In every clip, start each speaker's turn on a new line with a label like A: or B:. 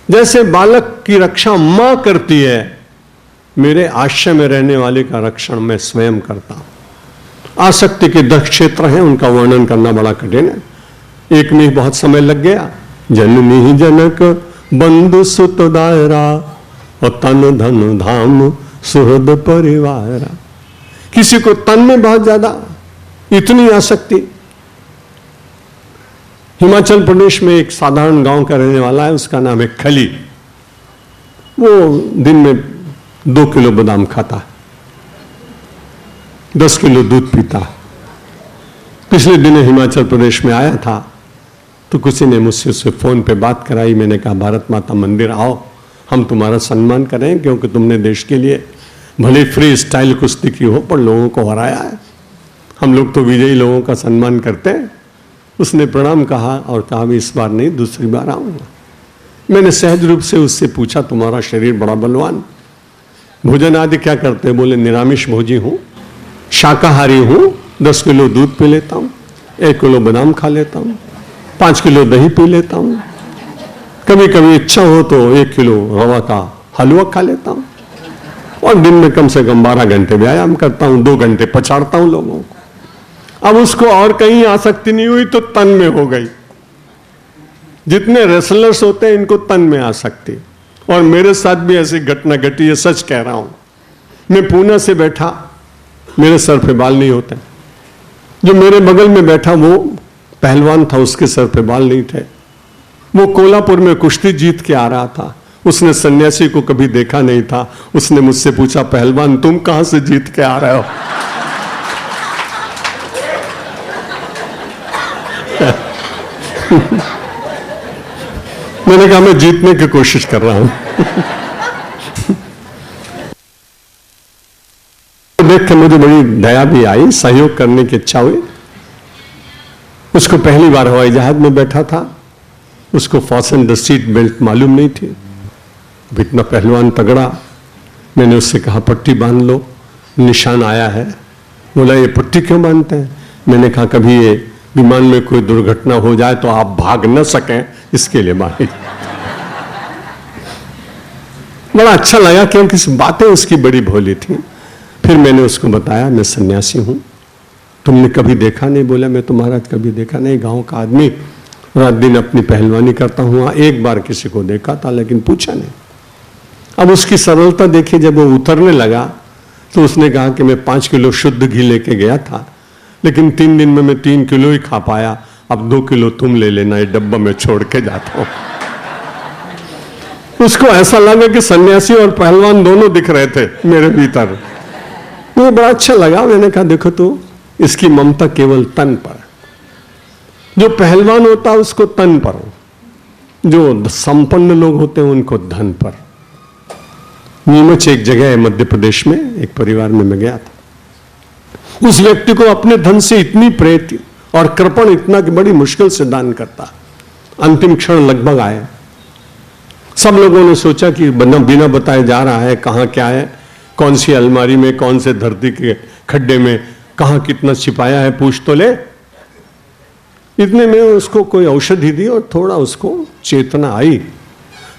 A: जैसे बालक की रक्षा मां करती है, मेरे आश्रय में रहने वाले का रक्षण मैं स्वयं करता हूं। आसक्ति के 10 क्षेत्र हैं, उनका वर्णन करना बड़ा कठिन है, एक में ही बहुत समय लग गया। जननी जनक बंधु सुत दायरा और तन धन धाम सुहृद परिवार। किसी को तन में बहुत ज्यादा इतनी आसक्ति। हिमाचल प्रदेश में एक साधारण गांव का रहने वाला है, उसका नाम है खली। वो दिन में 2 किलो बादाम खाता, 10 किलो दूध पीता। पिछले दिन हिमाचल प्रदेश में आया था तो किसी ने मुझसे उससे फोन पे बात कराई। मैंने कहा भारत माता मंदिर आओ, हम तुम्हारा सम्मान करें, क्योंकि तुमने देश के लिए भले फ्री स्टाइल कुश्ती की हो पर लोगों को हराया है। हम लोग तो विजयी लोगों का सम्मान करते हैं। उसने प्रणाम कहा और कहा मैं इस बार नहीं, दूसरी बार आऊंगा। मैंने सहज रूप से उससे पूछा तुम्हारा शरीर बड़ा बलवान, भोजन आदि क्या करते हैं? बोले निरामिष भोजी हूं, शाकाहारी हूं, 10 किलो दूध पी लेता हूं, 1 किलो बादाम खा लेता हूं, 5 किलो दही पी लेता हूं, कभी कभी इच्छा हो तो 1 किलो रवा का हलवा खा लेता हूं, और दिन में कम से कम 12 घंटे व्यायाम करता हूं, 2 घंटे पछाड़ता हूं लोगों को। अब उसको और कहीं आसक्ति नहीं हुई तो तन में हो गई। जितने रेसलर्स होते हैं इनको तन में आसक्ति, और मेरे साथ भी ऐसी घटना घटी है, सच कह रहा हूं। मैं पूना से बैठा, मेरे सर पे बाल नहीं होते। जो मेरे बगल में बैठा वो पहलवान था, उसके सर पे बाल नहीं थे। वो कोल्हापुर में कुश्ती जीत के आ रहा था। उसने सन्यासी को कभी देखा नहीं था। उसने मुझसे पूछा पहलवान तुम कहां से जीत के आ रहे हो? मैंने कहा मैं जीतने की कोशिश कर रहा हूं। देख के मुझे बड़ी दया भी आई, सहयोग करने की इच्छा हुई। उसको पहली बार हवाई जहाज में बैठा था, उसको फॉसन द सीट बेल्ट मालूम नहीं थी। इतना पहलवान तगड़ा। मैंने उससे कहा पट्टी बांध लो, निशान आया है। बोला ये पट्टी क्यों बांधते हैं? मैंने कहा कभी ये विमान में कोई दुर्घटना हो जाए तो आप भाग न सकें, इसके लिए बांधी। बड़ा अच्छा लगा क्योंकि बातें उसकी बड़ी भोली थी। फिर मैंने उसको बताया मैं सन्यासी हूं, तुमने कभी देखा नहीं? बोला मैं तो महाराज कभी देखा नहीं, गांव का आदमी, रात दिन अपनी पहलवानी करता हूं। एक बार किसी को देखा था लेकिन पूछा नहीं। अब उसकी सरलता देखी, जब वो उतरने लगा तो उसने कहा कि मैं 5 किलो शुद्ध घी लेके गया था, लेकिन 3 दिन में मैं 3 किलो ही खा पाया। अब 2 किलो तुम ले लेना, ये डब्बा में छोड़ के जाता हूं। उसको ऐसा लगा कि सन्यासी और पहलवान दोनों दिख रहे थे मेरे भीतर। मुझे बड़ा अच्छा लगा। मैंने कहा देखो तो इसकी ममता केवल तन पर। जो पहलवान होता है उसको तन पर, जो संपन्न लोग होते हैं उनको धन पर। नीमच एक जगह है मध्य प्रदेश में, एक परिवार में मैं गया था। उस व्यक्ति को अपने धन से इतनी प्रेत और कृपण इतना कि बड़ी मुश्किल से दान करता। अंतिम क्षण लगभग आए, सब लोगों ने सोचा कि बिना बताए जा रहा है, कहां क्या है, कौन सी अलमारी में, कौन से धरती के खड्डे में, कहां कितना छिपाया है, पूछ तो ले। इतने में उसको कोई औषधि दी और थोड़ा उसको चेतना आई।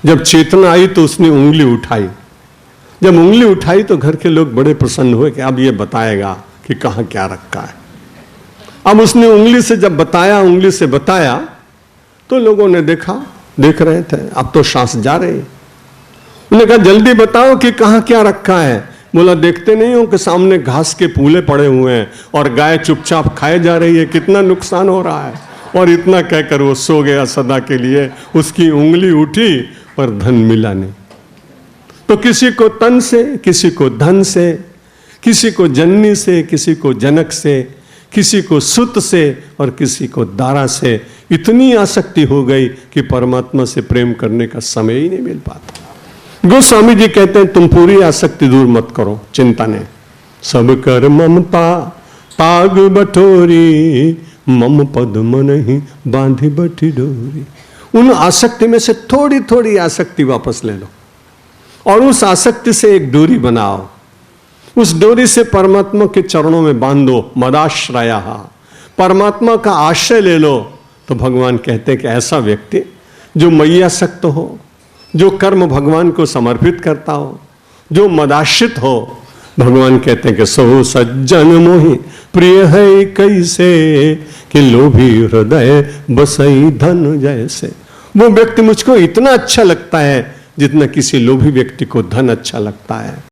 A: जब चेतना आई तो उसने उंगली उठाई। जब उंगली उठाई तो घर के लोग बड़े प्रसन्न हुए कि अब ये बताएगा कि कहां क्या रखा है। अब उसने उंगली से जब बताया, उंगली से बताया तो लोगों ने देखा, देख रहे थे, अब तो सांस जा रही। उन्होंने कहा जल्दी बताओ कि कहां क्या रखा है। बोला देखते नहीं हो कि सामने घास के पूले पड़े हुए हैं और गाय चुपचाप खाए जा रही है, कितना नुकसान हो रहा है। और इतना कहकर वो सो गया सदा के लिए। उसकी उंगली उठी और धन मिला नहीं। तो किसी को तन से, किसी को धन से, किसी को जननी से, किसी को जनक से, किसी को सुत से और किसी को दारा से इतनी आसक्ति हो गई कि परमात्मा से प्रेम करने का समय ही नहीं मिल पाता। गोस्वामी जी कहते हैं तुम पूरी आसक्ति दूर मत करो, चिंता नहीं। सब कर ममता ताग बटोरी, मम पद नहीं बांधी बटी डोरी। उन आसक्ति में से थोड़ी थोड़ी आसक्ति वापस ले लो और उस आसक्ति से एक डोरी बनाओ। उस डोरी से परमात्मा के चरणों में बांधो। मदाश्रया, परमात्मा का आश्रय ले लो। तो भगवान कहते हैं कि ऐसा व्यक्ति जो मैयासक्त हो, जो कर्म भगवान को समर्पित करता हो, जो मदाश्रित हो, भगवान कहते हैं कि सो सज्जन मोहि प्रिय है कैसे, कि लोभी हृदय बसई धन जैसे। वो व्यक्ति मुझको इतना अच्छा लगता है जितना किसी लोभी व्यक्ति को धन अच्छा लगता है।